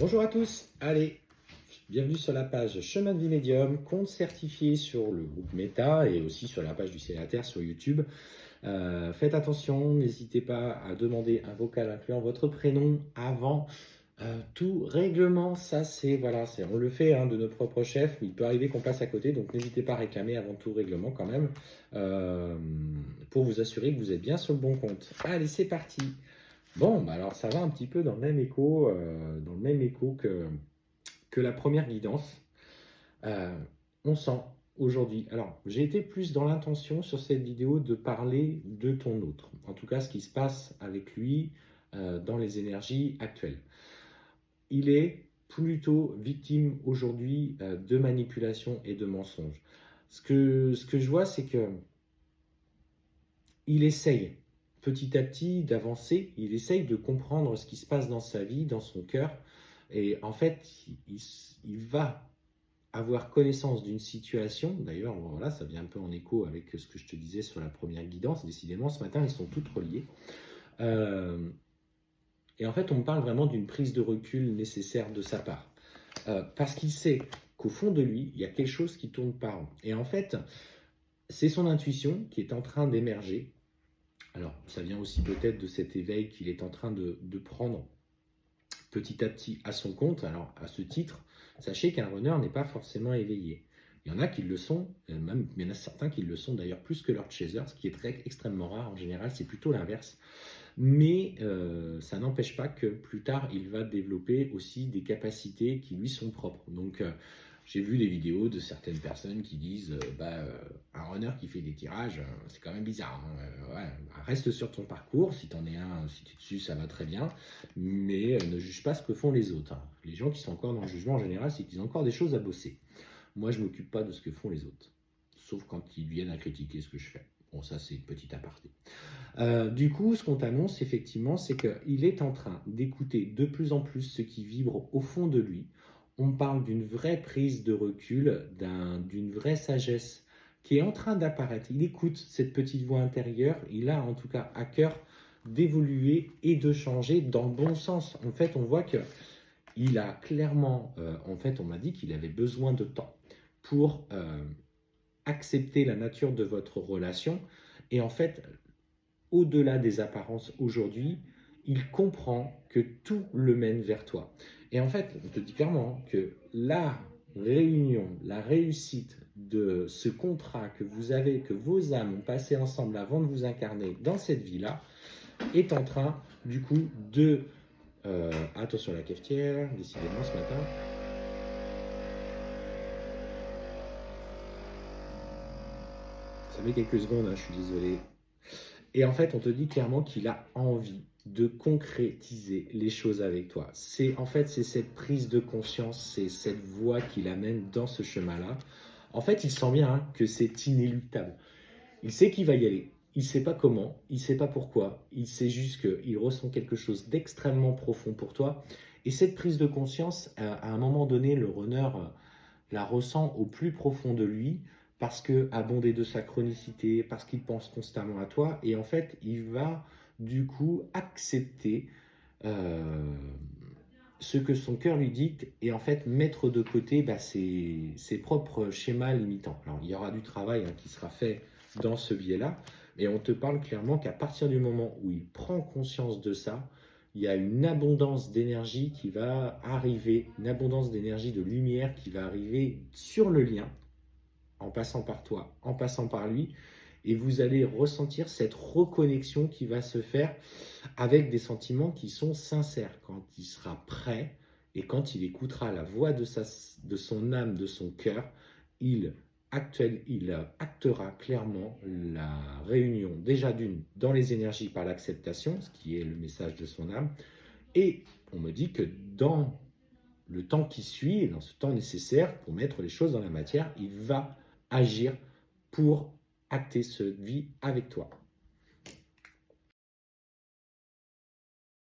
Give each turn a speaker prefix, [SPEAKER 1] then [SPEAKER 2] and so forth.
[SPEAKER 1] Bonjour à tous, allez, bienvenue sur la page Chemin de Vie Médium, compte certifié sur le groupe Meta et aussi sur la page du Célibataire sur YouTube. Faites attention, n'hésitez pas à demander un vocal incluant votre prénom avant tout règlement. Ça c'est, voilà, on le fait de nos propres chefs, mais il peut arriver qu'on passe à côté, donc n'hésitez pas à réclamer avant tout règlement quand même, pour vous assurer que vous êtes bien sur le bon compte. Allez, c'est parti. Bon, bah alors ça va un petit peu dans le même écho, que la première guidance. On sent aujourd'hui. Alors, j'ai été plus dans l'intention sur cette vidéo de parler de ton autre. En tout cas, ce qui se passe avec lui dans les énergies actuelles. Il est plutôt victime aujourd'hui de manipulation et de mensonges. Ce que je vois, c'est que il essaye petit à petit d'avancer, il essaye de comprendre ce qui se passe dans sa vie, dans son cœur, et en fait, il va avoir connaissance d'une situation. D'ailleurs, voilà, ça vient un peu en écho avec ce que je te disais sur la première guidance. Décidément, ce matin, elles sont toutes reliées. Et en fait, on me parle vraiment d'une prise de recul nécessaire de sa part. Parce qu'il sait qu'au fond de lui, il y a quelque chose qui tourne pas rond. Et en fait, c'est son intuition qui est en train d'émerger. Alors, ça vient aussi peut-être de cet éveil qu'il est en train de prendre petit à petit à son compte. Alors, à ce titre, sachez qu'un runner n'est pas forcément éveillé. Il y en a qui le sont, même il y en a certains qui le sont d'ailleurs plus que leur chaser, ce qui est extrêmement rare. En général, c'est plutôt l'inverse. Mais ça n'empêche pas que plus tard, il va développer aussi des capacités qui lui sont propres. Donc, j'ai vu des vidéos de certaines personnes qui disent un runner qui fait des tirages, c'est quand même bizarre. Ouais, reste sur ton parcours, si t'en es un, si tu es dessus, ça va très bien, mais ne juge pas ce que font les autres. Les gens qui sont encore dans le jugement en général, c'est qu'ils ont encore des choses à bosser. Moi, je ne m'occupe pas de ce que font les autres, sauf quand ils viennent à critiquer ce que je fais. Bon, ça, c'est une petite aparté. Du coup, ce qu'on t'annonce, effectivement, c'est qu'il est en train d'écouter de plus en plus ce qui vibre au fond de lui. On parle d'une vraie prise de recul, d'une vraie sagesse qui est en train d'apparaître. Il écoute cette petite voix intérieure. Il a en tout cas à cœur d'évoluer et de changer dans le bon sens. En fait, on voit qu'il a clairement, en fait, on m'a dit qu'il avait besoin de temps pour accepter la nature de votre relation. Et en fait, au-delà des apparences aujourd'hui, il comprend que tout le mène vers toi. Et en fait, on te dit clairement que la réunion, la réussite de ce contrat que vous avez, que vos âmes ont passé ensemble avant de vous incarner dans cette vie-là, est en train, du coup, de... attention à la cafetière, décidément ce matin. Ça met quelques secondes, je suis désolé. Et en fait, on te dit clairement qu'il a envie de concrétiser les choses avec toi. C'est cette prise de conscience, c'est cette voie qui l'amène dans ce chemin-là. En fait, il sent bien que c'est inéluctable. Il sait qu'il va y aller. Il ne sait pas comment, il ne sait pas pourquoi. Il sait juste qu'il ressent quelque chose d'extrêmement profond pour toi. Et cette prise de conscience, à un moment donné, le runner la ressent au plus profond de lui, parce que abondé de sa chronicité, parce qu'il pense constamment à toi, et en fait, il va du coup accepter ce que son cœur lui dicte, et en fait mettre de côté ses propres schémas limitants. Alors, il y aura du travail qui sera fait dans ce biais-là, et on te parle clairement qu'à partir du moment où il prend conscience de ça, il y a une abondance d'énergie qui va arriver, une abondance d'énergie, de lumière qui va arriver sur le lien, en passant par toi, en passant par lui, et vous allez ressentir cette reconnexion qui va se faire avec des sentiments qui sont sincères. Quand il sera prêt et quand il écoutera la voix de son âme, de son cœur, il actera clairement la réunion, déjà dans les énergies par l'acceptation, ce qui est le message de son âme, et on me dit que dans le temps qui suit, et dans ce temps nécessaire pour mettre les choses dans la matière, il va agir pour acter cette vie avec toi.